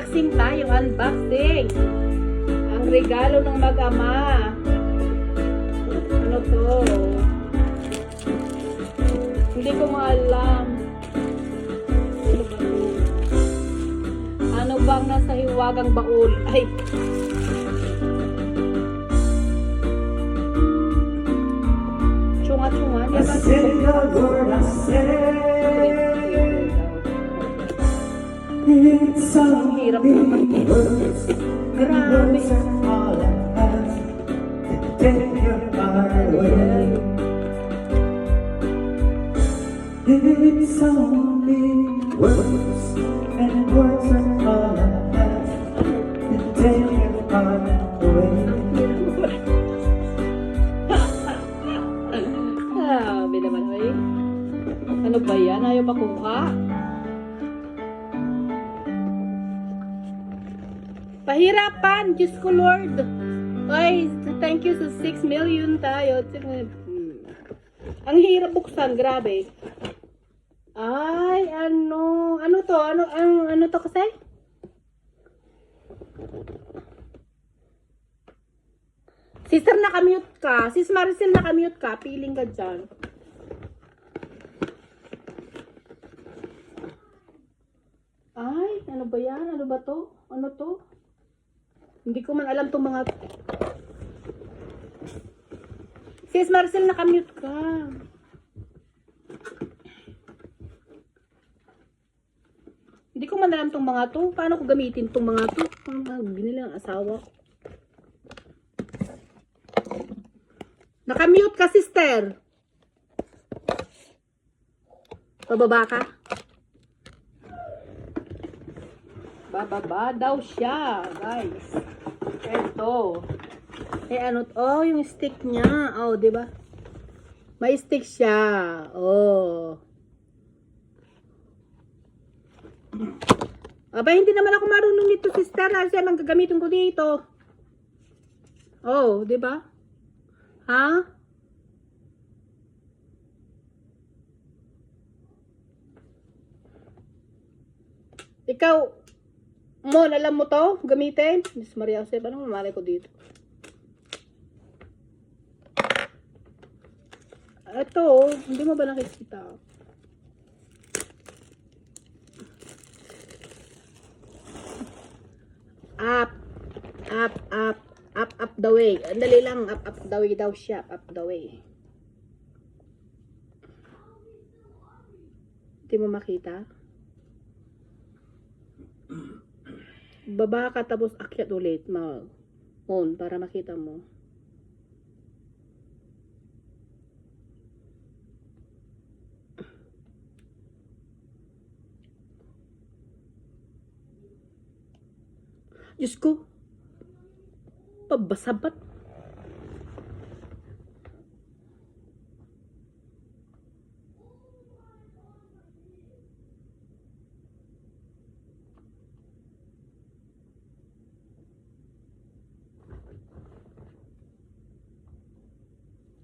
Unboxing tayo, unboxing. Ang regalo ng mag-ama. Ano to? Hindi ko maalam. Ano ba to? Ano bang nasa hiwagang baul? Ay! Tsunga-tsunga. Di ba? Ang hirap naman. Grabe. It's only words, and words are all I have to take your heart away. Grabe naman, ay. Ano ba yan? Ayaw pa kuha. Pahirapan! Diyos ko, Lord! Ay, thank you sa 6 million tayo. Ang hirap buksan, grabe. Ay, ano? Ano to? Ano to kasi? Sister, nakamute ka. Sis Maricel, nakamute ka. Piling ka dyan. Ay, ano ba yan? Ano ba to? Ano to? Hindi ko man alam itong mga... Sis Maricel, nakamute ka. Hindi ko man alam itong mga to. Paano ko gamitin itong mga to? Binili ang asawa ko. Nakamute ka, sister. Pababa ka. Bababa daw siya, guys. Ito. Ano? Oh, yung stick niya. Oh, di ba? May stick siya. Oh. Aba, hindi naman ako marunong nito, sister. Kasi ang gagamitin ko dito. Oh, di ba? Ha? Ikaw, Mon, alam mo to? Gamitin? Diyos Maria Jose, anong mamalay ko dito? Ito, hindi mo ba nakikita? Up, up, up, up the way. Andali lang, up the way daw siya, up the way. Hindi mo makita? Baba ka tapos akyat ulit, on para makita mo. Diyos ko, pabasabat.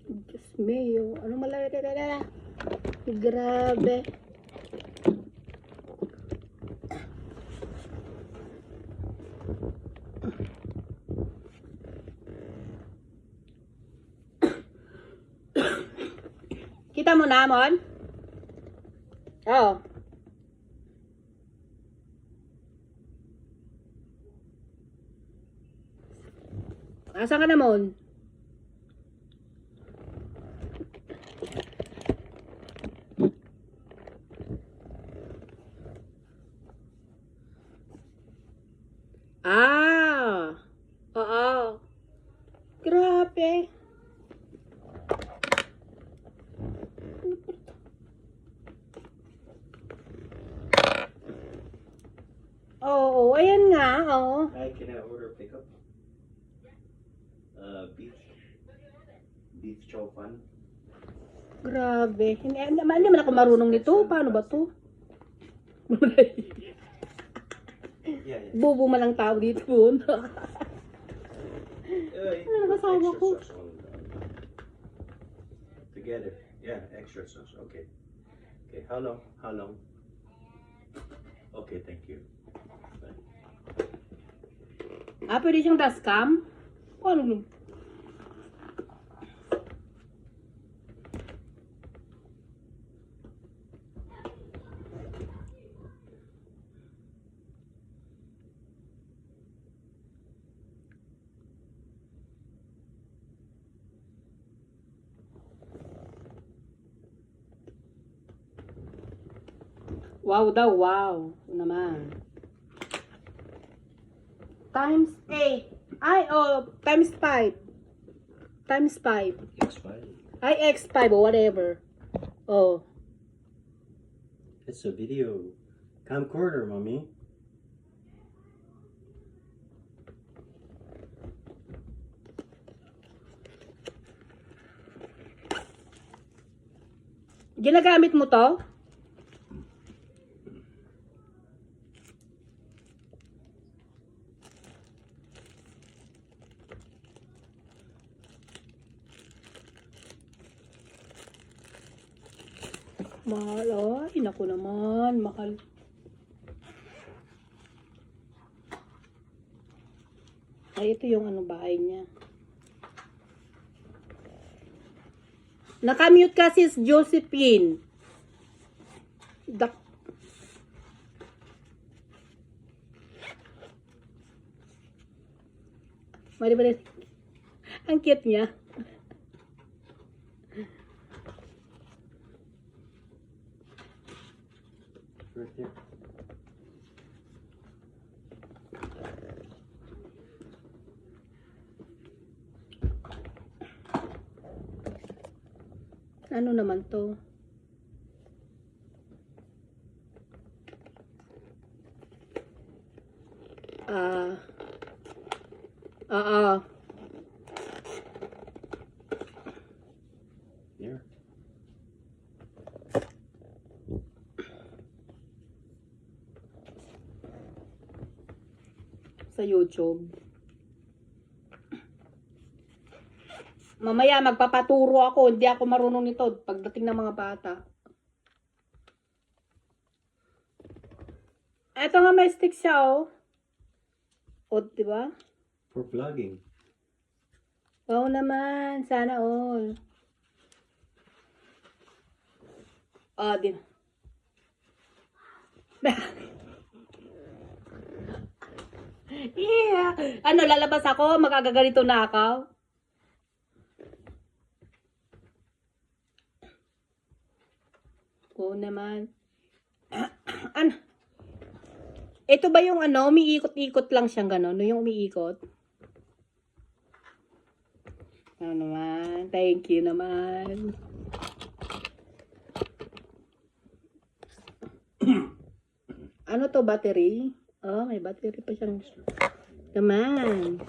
Diyos mio, ano malay, grabe. Kita mo na, Mon? Oh. Asa ka na, Mon? Ah. Oo. Grabe. Oo, ayan nga, oo. Hi, can I order pickup? Beef chow fan. Grabe. Hindi naman ako marunong nito. Paano ba to? Yeah. Bobo man ang tao dito. Ano kasama ko? Extra sauce on, together. Yeah, extra sauce. Okay. Okay, how long? Okay, thank you. Bye. Ah, pwede siyang dashcam? Ano? Wow daw, wow. Naman. Times 8. Ay, oh, times 5. Times 5. X5. Ay, X5 or whatever. Oh. It's a video camcorder, mommy. Ginagamit mo to? Mahal, ay, naku naman, mahal. Ay, ito yung ano bahay niya. Nakamute kasi si Josephine. Mali. Ang cute niya. Right there. Ano naman to? Here. Sa YouTube. Mamaya magpapaturo ako, hindi ako marunong nito pagdating ng mga bata. Ito nga may stick siya, oh. O, diba? For vlogging. Oo naman, sana all. Ah, din. Yeah. Ano, lalabas ako? Magagaganito na ako? Oo naman. Ano? Ito ba yung ano, umiikot-ikot lang siyang gano'n? Yung umiikot? Ano naman? Thank you naman. Ano to, battery? Oh, may battery pa siyang. Naman.